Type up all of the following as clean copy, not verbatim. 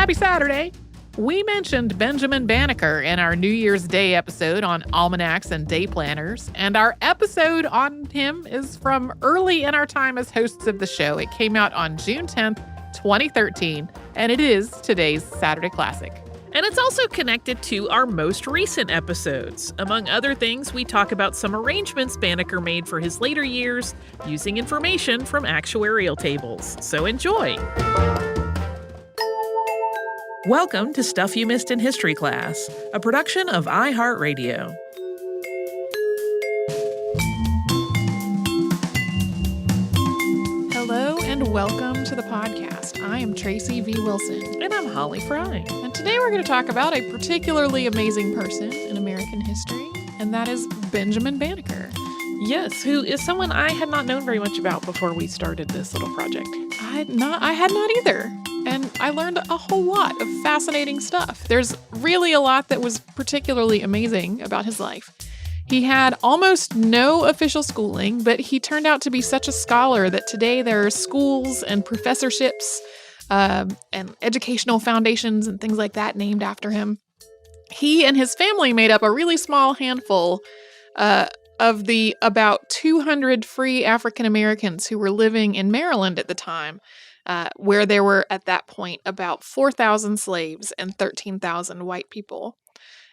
Happy Saturday! We mentioned Benjamin Banneker in our New Year's Day episode on almanacs and day planners, and our episode on him is from early in our time as hosts of the show. It came out on June 10th, 2013, and it is today's Saturday Classic. And it's also connected to our most recent episodes. Among other things, we talk about some arrangements Banneker made for his later years using information from actuarial tables. So enjoy! Welcome to Stuff You Missed in History Class, a production of iHeartRadio. Hello and welcome to the podcast. I am Tracy V. Wilson. And I'm Holly Fry. And today we're going to talk about a particularly amazing person in American history, and that is Benjamin Banneker. Yes, who is someone I had not known very much about before we started this little project. I had not either. And I learned a whole lot of fascinating stuff. There's really a lot that was particularly amazing about his life. He had almost no official schooling, but he turned out to be such a scholar that today there are schools and professorships and educational foundations and things like that named after him. He and his family made up a really small handful of the about 200 free African Americans who were living in Maryland at the time. Where there were, at that point, about 4,000 slaves and 13,000 white people.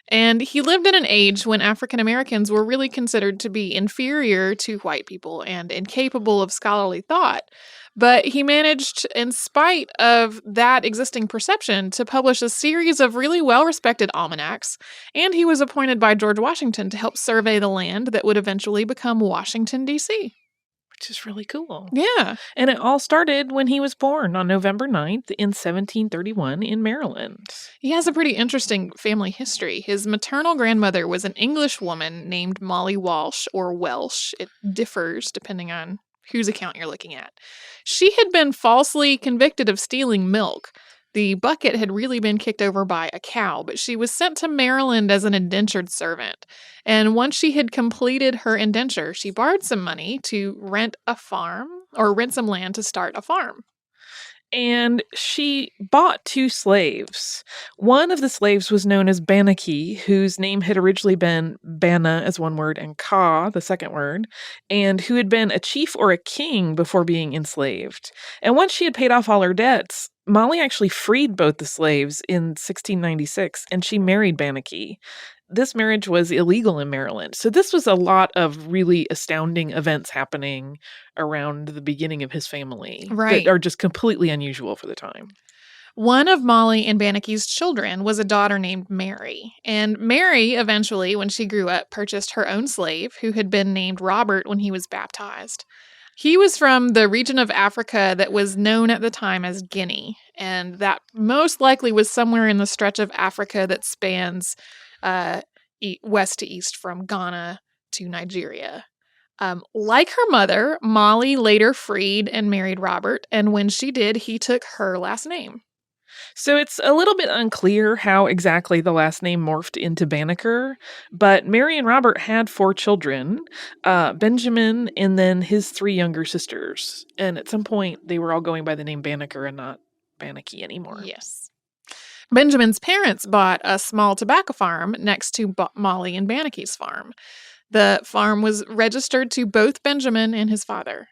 And he lived in an age when African Americans were really considered to be inferior to white people and incapable of scholarly thought. But he managed, in spite of that existing perception, to publish a series of really well-respected almanacs, and he was appointed by George Washington to help survey the land that would eventually become Washington, D.C. Which is really cool. Yeah. And it all started when he was born on November 9th in 1731 in Maryland. He has a pretty interesting family history. His maternal grandmother was an English woman named Molly Walsh, or Welsh. It differs depending on whose account you're looking at. She had been falsely convicted of stealing milk. The bucket had really been kicked over by a cow, but she was sent to Maryland as an indentured servant. And once she had completed her indenture, she borrowed some money to rent a farm, or rent some land to start a farm. And she bought 2 slaves. One of the slaves was known as Banneker, whose name had originally been Banna as one word and Ka, the second word, and who had been a chief or a king before being enslaved. And once she had paid off all her debts, Molly actually freed both the slaves in 1696, and she married Banneker. This marriage was illegal in Maryland. So this was a lot of really astounding events happening around the beginning of his family. Right. That are just completely unusual for the time. One of Molly and Banneker's children was a daughter named Mary. And Mary, eventually, when she grew up, purchased her own slave, who had been named Robert when he was baptized. He was from the region of Africa that was known at the time as Guinea, and that most likely was somewhere in the stretch of Africa that spans west to east from Ghana to Nigeria. Like her mother, Molly later freed and married Robert, and when she did, he took her last name. So it's a little bit unclear how exactly the last name morphed into Banneker, but Mary and Robert had 4 children, Benjamin and then his 3 younger sisters. And at some point, they were all going by the name Banneker and not Banneker anymore. Yes. Benjamin's parents bought a small tobacco farm next to Molly and Banneker's farm. The farm was registered to both Benjamin and his father.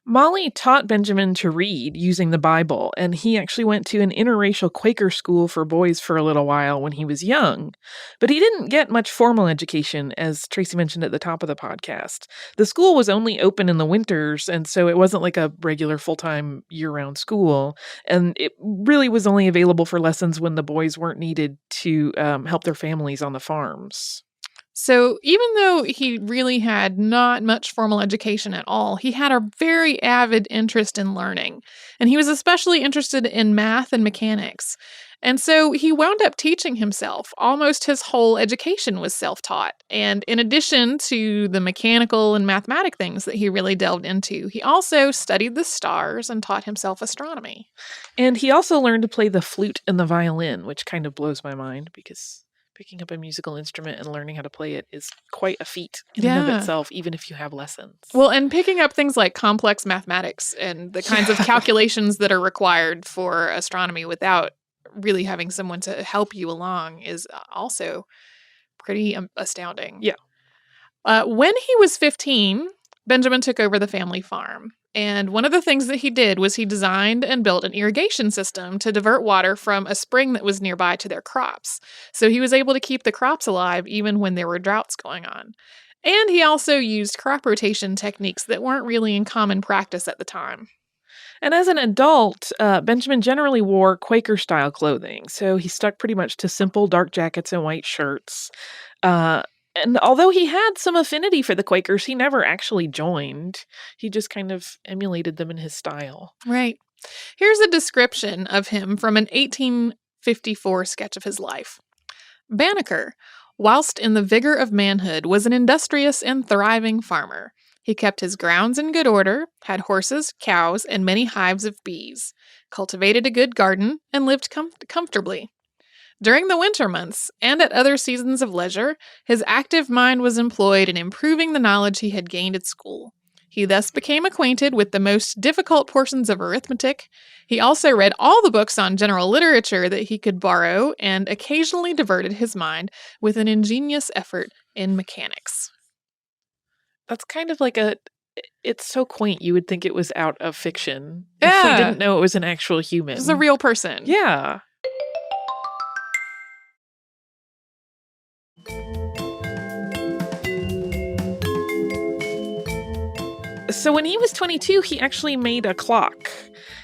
Molly taught Benjamin to read using the Bible, and he actually went to an interracial Quaker school for boys for a little while when he was young. But he didn't get much formal education, as Tracy mentioned at the top of the podcast. The school was only open in the winters, and so it wasn't like a regular full-time year-round school. And it really was only available for lessons when the boys weren't needed to help their families on the farms. So even though he really had not much formal education at all, he had a very avid interest in learning. And he was especially interested in math and mechanics. And so he wound up teaching himself. Almost his whole education was self-taught. And in addition to the mechanical and mathematic things that he really delved into, he also studied the stars and taught himself astronomy. And he also learned to play the flute and the violin, which kind of blows my mind because picking up a musical instrument and learning how to play it is quite a feat in and of itself, even if you have lessons. Well, and picking up things like complex mathematics and the kinds of calculations that are required for astronomy without really having someone to help you along is also pretty astounding. Yeah. When he was 15, Benjamin took over the family farm. And one of the things that he did was he designed and built an irrigation system to divert water from a spring that was nearby to their crops. So he was able to keep the crops alive even when there were droughts going on. And he also used crop rotation techniques that weren't really in common practice at the time. And as an adult, Benjamin generally wore Quaker-style clothing, so he stuck pretty much to simple dark jackets and white shirts. And although he had some affinity for the Quakers, he never actually joined. He just kind of emulated them in his style. Right. Here's a description of him from an 1854 sketch of his life. Banneker, whilst in the vigor of manhood, was an industrious and thriving farmer. He kept his grounds in good order, had horses, cows, and many hives of bees, cultivated a good garden, and lived comfortably. During the winter months, and at other seasons of leisure, his active mind was employed in improving the knowledge he had gained at school. He thus became acquainted with the most difficult portions of arithmetic. He also read all the books on general literature that he could borrow, and occasionally diverted his mind with an ingenious effort in mechanics. That's kind of like it's so quaint, you would think it was out of fiction. Yeah. If we didn't know it was an actual human. It was a real person. Yeah. So when he was 22, he actually made a clock.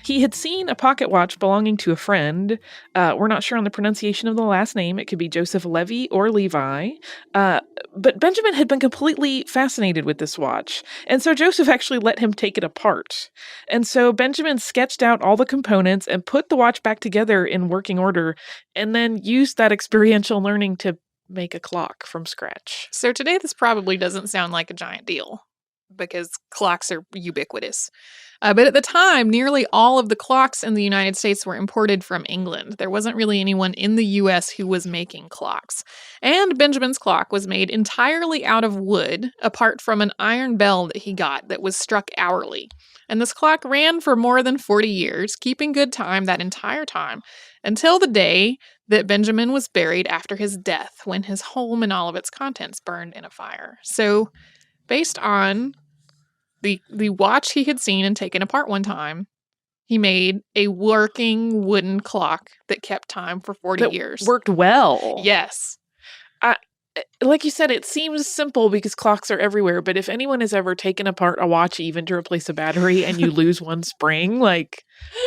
He had seen a pocket watch belonging to a friend. We're not sure on the pronunciation of the last name. It could be Joseph Levy or Levi. But Benjamin had been completely fascinated with this watch. And so Joseph actually let him take it apart. And so Benjamin sketched out all the components and put the watch back together in working order, and then used that experiential learning to make a clock from scratch. So today this probably doesn't sound like a giant deal, because clocks are ubiquitous. But at the time, nearly all of the clocks in the United States were imported from England. There wasn't really anyone in the U.S. who was making clocks. And Benjamin's clock was made entirely out of wood, apart from an iron bell that he got that was struck hourly. And this clock ran for more than 40 years, keeping good time that entire time, until the day that Benjamin was buried after his death, when his home and all of its contents burned in a fire. So, based on the watch he had seen and taken apart one time, he made a working wooden clock that kept time for 40 years. Worked well. Yes. Like you said, it seems simple because clocks are everywhere, but if anyone has ever taken apart a watch even to replace a battery and you lose one spring,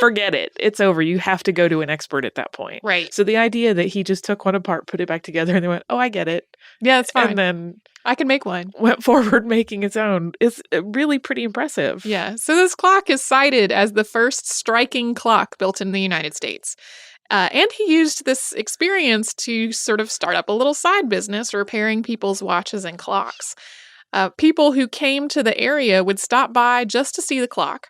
forget it. It's over. You have to go to an expert at that point. Right. So the idea that he just took one apart, put it back together, and they went, oh, I get it. Yeah, it's fine. And then I can make one. Went forward making its own. It's really pretty impressive. Yeah. So this clock is cited as the first striking clock built in the United States. And he used this experience to sort of start up a little side business repairing people's watches and clocks. People who came to the area would stop by just to see the clock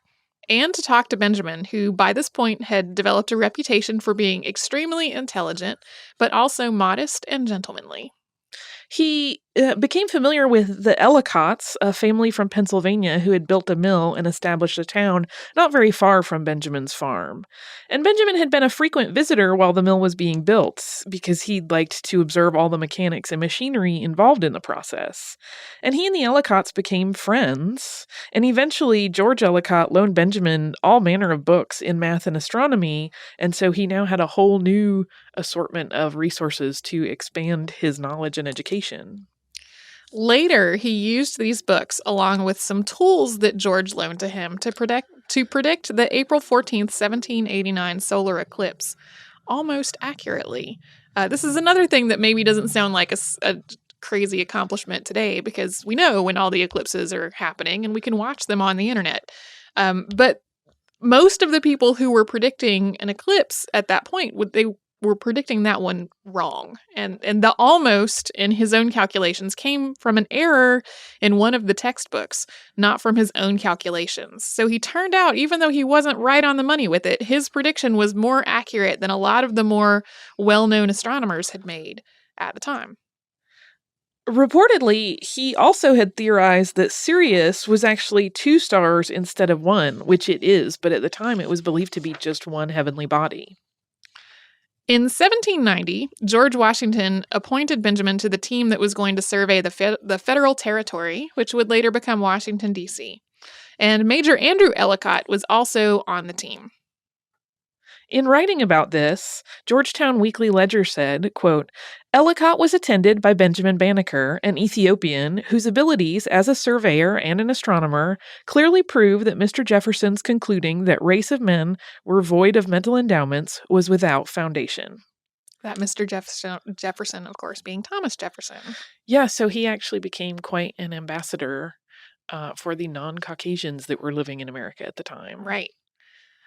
and to talk to Benjamin, who by this point had developed a reputation for being extremely intelligent, but also modest and gentlemanly. He became familiar with the Ellicotts, a family from Pennsylvania who had built a mill and established a town not very far from Benjamin's farm. And Benjamin had been a frequent visitor while the mill was being built because he liked to observe all the mechanics and machinery involved in the process. And he and the Ellicotts became friends. And eventually, George Ellicott loaned Benjamin all manner of books in math and astronomy, and so he now had a whole new assortment of resources to expand his knowledge and education. Later, he used these books along with some tools that George loaned to him to predict the April 14th, 1789 solar eclipse almost accurately. This is another thing that maybe doesn't sound like a crazy accomplishment today, because we know when all the eclipses are happening and we can watch them on the internet. But most of the people who were predicting an eclipse at that point, they were predicting that one wrong. And the almost in his own calculations came from an error in one of the textbooks, not from his own calculations. So he turned out, even though he wasn't right on the money with it, his prediction was more accurate than a lot of the more well-known astronomers had made at the time. Reportedly, he also had theorized that Sirius was actually 2 stars instead of 1, which it is, but at the time it was believed to be just one heavenly body. In 1790, George Washington appointed Benjamin to the team that was going to survey the federal territory, which would later become Washington, D.C. And Major Andrew Ellicott was also on the team. In writing about this, Georgetown Weekly Ledger said, quote, Ellicott was attended by Benjamin Banneker, an Ethiopian, whose abilities as a surveyor and an astronomer clearly prove that Mr. Jefferson's concluding that race of men were void of mental endowments was without foundation. That Mr. Jefferson, of course, being Thomas Jefferson. Yeah, so he actually became quite an ambassador for the non-Caucasians that were living in America at the time. Right.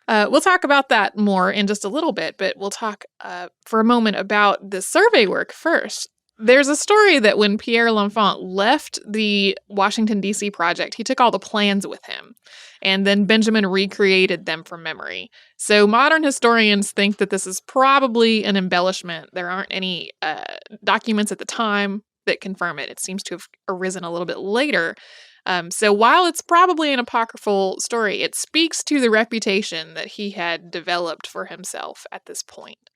We'll talk about that more in just a little bit, but we'll talk for a moment about the survey work first. There's a story that when Pierre L'Enfant left the Washington, D.C. project, he took all the plans with him, and then Benjamin recreated them from memory. So modern historians think that this is probably an embellishment. There aren't any documents at the time that confirm it. It seems to have arisen a little bit later. So while it's probably an apocryphal story, it speaks to the reputation that he had developed for himself at this point.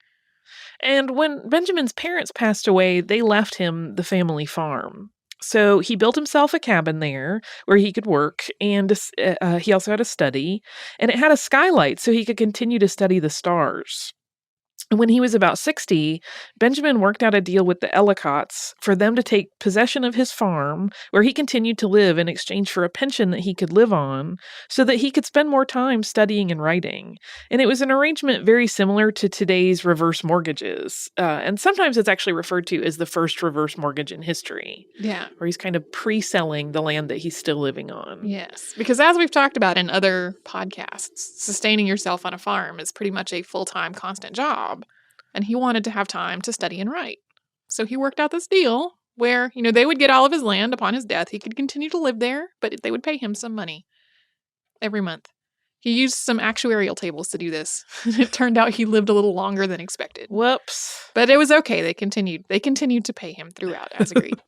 And when Benjamin's parents passed away, they left him the family farm. So he built himself a cabin there where he could work, and he also had a study, and it had a skylight so he could continue to study the stars. When he was about 60, Benjamin worked out a deal with the Ellicotts for them to take possession of his farm, where he continued to live in exchange for a pension that he could live on, so that he could spend more time studying and writing. And it was an arrangement very similar to today's reverse mortgages. And sometimes it's actually referred to as the first reverse mortgage in history. Yeah. Where he's kind of pre-selling the land that he's still living on. Yes. Because as we've talked about in other podcasts, sustaining yourself on a farm is pretty much a full-time, constant job. And he wanted to have time to study and write. So he worked out this deal where, they would get all of his land upon his death. He could continue to live there, but they would pay him some money every month. He used some actuarial tables to do this. It turned out he lived a little longer than expected. Whoops. But it was okay. They continued to pay him throughout, as agreed.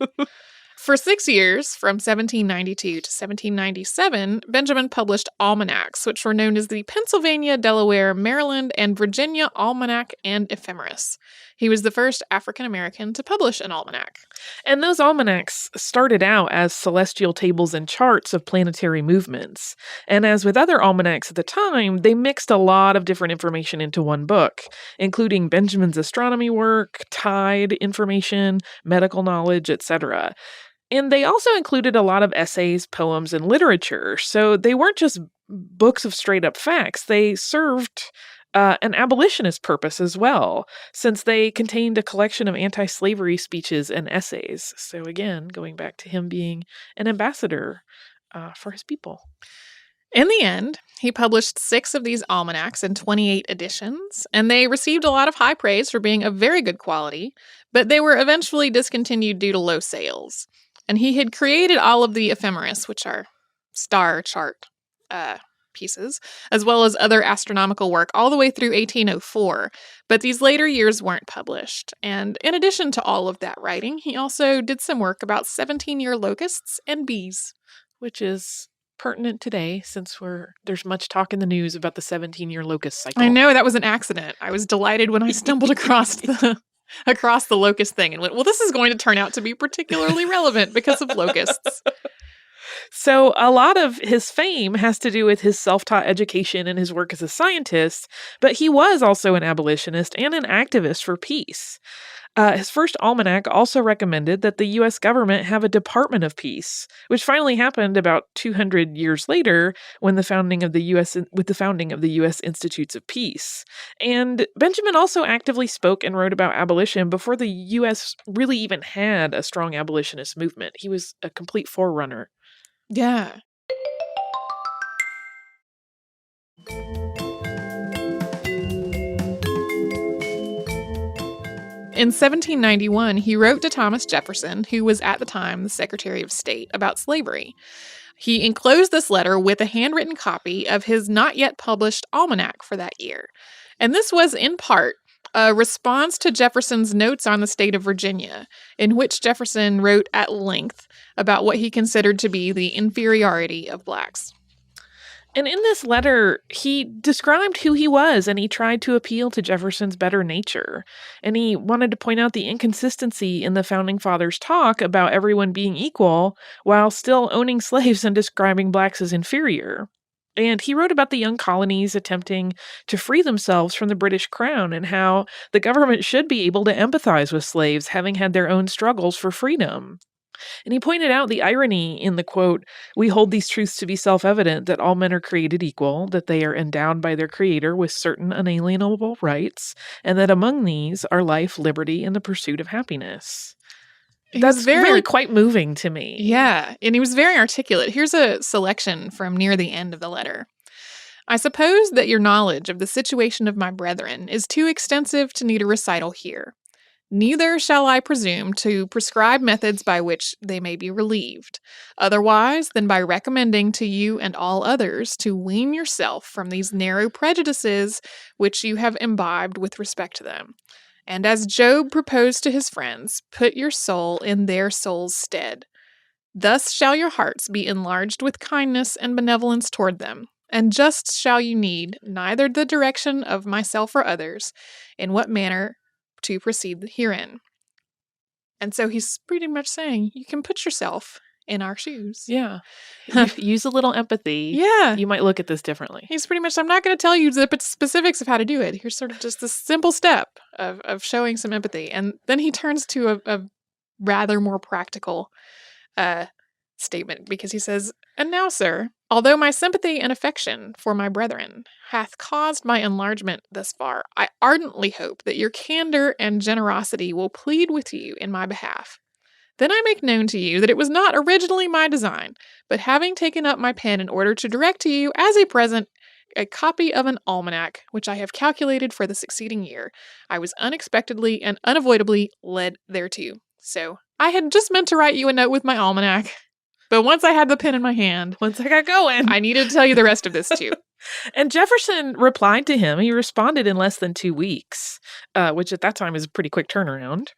For 6 years, from 1792 to 1797, Benjamin published almanacs, which were known as the Pennsylvania, Delaware, Maryland, and Virginia Almanac and Ephemeris. He was the first African-American to publish an almanac. And those almanacs started out as celestial tables and charts of planetary movements. And as with other almanacs at the time, they mixed a lot of different information into one book, including Benjamin's astronomy work, tide information, medical knowledge, etc. And they also included a lot of essays, poems, and literature. So they weren't just books of straight-up facts. They served an abolitionist purpose as well, since they contained a collection of anti-slavery speeches and essays. So again, going back to him being an ambassador for his people. In the end, he published 6 of these almanacs in 28 editions, and they received a lot of high praise for being of very good quality, but they were eventually discontinued due to low sales. And he had created all of the ephemeris, which are star chart pieces, as well as other astronomical work all the way through 1804, but these later years weren't published. And in addition to all of that writing, he also did some work about 17-year locusts and bees. Which is pertinent today, since there's much talk in the news about the 17-year locust cycle. I know, that was an accident. I was delighted when I stumbled across the locust thing and went, well, this is going to turn out to be particularly relevant because of locusts. So a lot of his fame has to do with his self-taught education and his work as a scientist, but he was also an abolitionist and an activist for peace. His first almanac also recommended that the U.S. government have a Department of Peace, which finally happened about 200 years later with the founding of the U.S. Institutes of Peace. And Benjamin also actively spoke and wrote about abolition before the U.S. really even had a strong abolitionist movement. He was a complete forerunner. Yeah. In 1791, he wrote to Thomas Jefferson, who was at the time the Secretary of State, about slavery. He enclosed this letter with a handwritten copy of his not yet published almanac for that year. And this was, in part, a response to Jefferson's notes on the state of Virginia, in which Jefferson wrote at length about what he considered to be the inferiority of blacks. And in this letter, he described who he was, and he tried to appeal to Jefferson's better nature. And he wanted to point out the inconsistency in the Founding Fathers' talk about everyone being equal while still owning slaves and describing blacks as inferior. And he wrote about the young colonies attempting to free themselves from the British crown and how the government should be able to empathize with slaves having had their own struggles for freedom. And he pointed out the irony in the quote, "We hold these truths to be self-evident that all men are created equal, that they are endowed by their creator with certain unalienable rights, and that among these are life, liberty, and the pursuit of happiness." That's really quite moving to me. Yeah, and he was very articulate. Here's a selection from near the end of the letter. I suppose that your knowledge of the situation of my brethren is too extensive to need a recital here. Neither shall I presume to prescribe methods by which they may be relieved, otherwise than by recommending to you and all others to wean yourself from these narrow prejudices which you have imbibed with respect to them. And as Job proposed to his friends, put your soul in their soul's stead. Thus shall your hearts be enlarged with kindness and benevolence toward them, and just shall you need neither the direction of myself or others, in what manner to proceed herein. And so he's pretty much saying you can put yourself in our shoes. Yeah. Use a little empathy. Yeah. You might look at this differently. He's pretty much, I'm not going to tell you the specifics of how to do it. Here's sort of just this simple step of showing some empathy. And then he turns to a rather more practical statement, because he says, "And now, sir, although my sympathy and affection for my brethren hath caused my enlargement thus far, I ardently hope that your candor and generosity will plead with you in my behalf. Then I make known to you that it was not originally my design, but having taken up my pen in order to direct to you as a present a copy of an almanac, which I have calculated for the succeeding year, I was unexpectedly and unavoidably led thereto. So I had just meant to write you a note with my almanac, but once I had the pen in my hand, once I got going, I needed to tell you the rest of this too." And Jefferson replied to him. He responded in less than 2 weeks, which at that time is a pretty quick turnaround.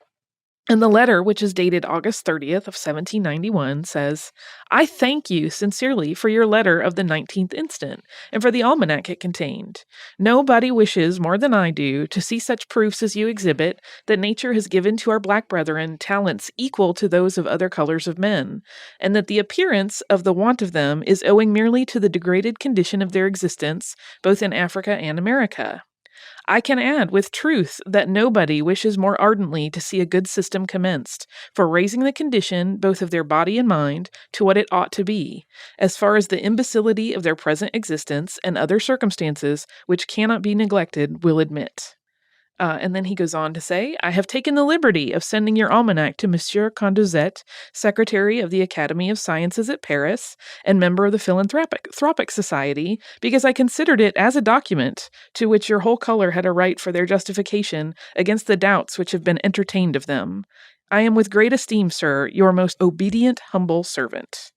And the letter, which is dated August 30th of 1791, says, "I thank you sincerely for your letter of the 19th instant, and for the almanac it contained. Nobody wishes more than I do to see such proofs as you exhibit that nature has given to our black brethren talents equal to those of other colors of men, and that the appearance of the want of them is owing merely to the degraded condition of their existence, both in Africa and America. I can add with truth that nobody wishes more ardently to see a good system commenced for raising the condition both of their body and mind to what it ought to be, as far as the imbecility of their present existence and other circumstances which cannot be neglected will admit." And then he goes on to say, "I have taken the liberty of sending your almanac to Monsieur Condorcet, Secretary of the Academy of Sciences at Paris, and member of the Philanthropic Society, because I considered it as a document to which your whole color had a right for their justification against the doubts which have been entertained of them. I am with great esteem, sir, your most obedient, humble servant."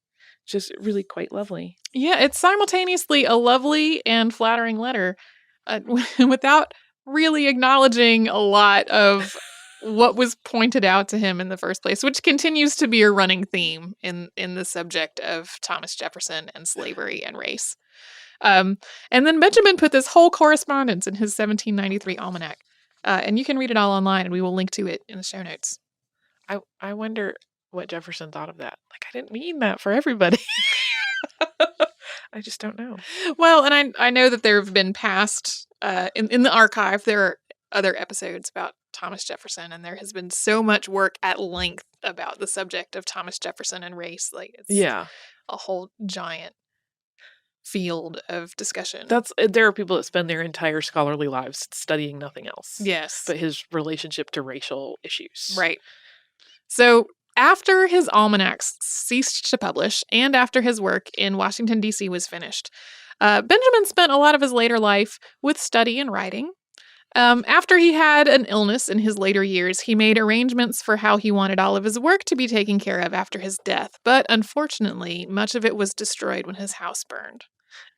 Just really quite lovely. Yeah, it's simultaneously a lovely and flattering letter without really acknowledging a lot of what was pointed out to him in the first place, which continues to be a running theme in the subject of Thomas Jefferson and slavery and race. And then Benjamin put this whole correspondence in his 1793 almanac, and you can read it all online, and we will link to it in the show notes. I wonder what Jefferson thought of that. Like, I didn't mean that for everybody. I just don't know. Well, and I know that there have been past, in the archive, there are other episodes about Thomas Jefferson, and there has been so much work at length about the subject of Thomas Jefferson and race. Like, it's a whole giant field of discussion. There are people that spend their entire scholarly lives studying nothing else. Yes. But his relationship to racial issues. Right. So after his almanacs ceased to publish, and after his work in Washington, D.C. was finished, Benjamin spent a lot of his later life with study and writing. After he had an illness in his later years, he made arrangements for how he wanted all of his work to be taken care of after his death, but unfortunately, much of it was destroyed when his house burned.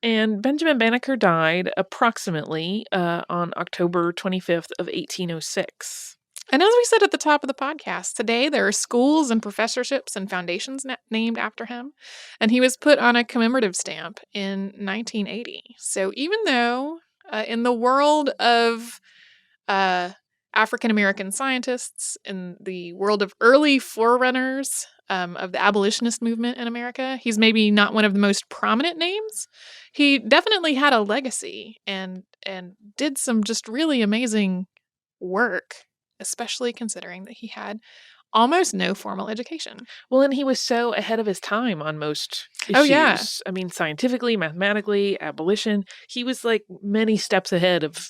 And Benjamin Banneker died approximately on October 25th of 1806. And as we said at the top of the podcast, today there are schools and professorships and foundations named after him. And he was put on a commemorative stamp in 1980. So even though in the world of African-American scientists, in the world of early forerunners of the abolitionist movement in America, he's maybe not one of the most prominent names, he definitely had a legacy and did some just really amazing work, especially considering that he had almost no formal education. Well, and he was so ahead of his time on most issues. Oh, yeah. I mean, scientifically, mathematically, abolition. He was like many steps ahead of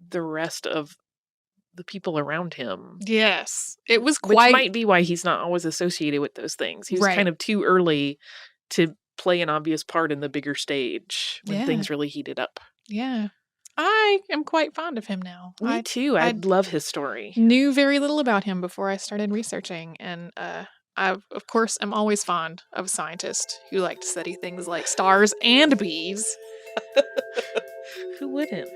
the rest of the people around him. Yes. It was Which quite... might be why he's not always associated with those things. He was Right. kind of too early to play an obvious part in the bigger stage when Yeah. things really heated up. Yeah. I am quite fond of him now. Me too. I love his story. Knew very little about him before I started researching, and I, of course, am always fond of scientists who like to study things like stars and bees. Who wouldn't?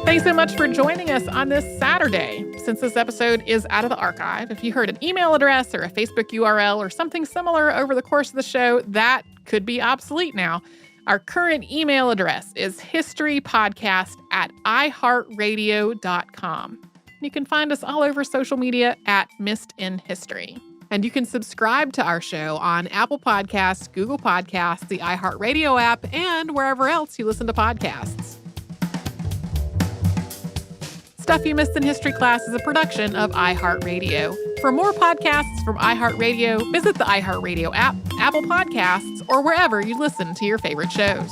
Thanks so much for joining us on this Saturday. Since this episode is out of the archive, if you heard an email address or a Facebook URL or something similar over the course of the show, that could be obsolete now. Our current email address is historypodcast@iheartradio.com. You can find us all over social media at Missed in History. And you can subscribe to our show on Apple Podcasts, Google Podcasts, the iHeartRadio app, and wherever else you listen to podcasts. Stuff You Missed in History Class is a production of iHeartRadio. For more podcasts from iHeartRadio, visit the iHeartRadio app, Apple Podcasts, or wherever you listen to your favorite shows.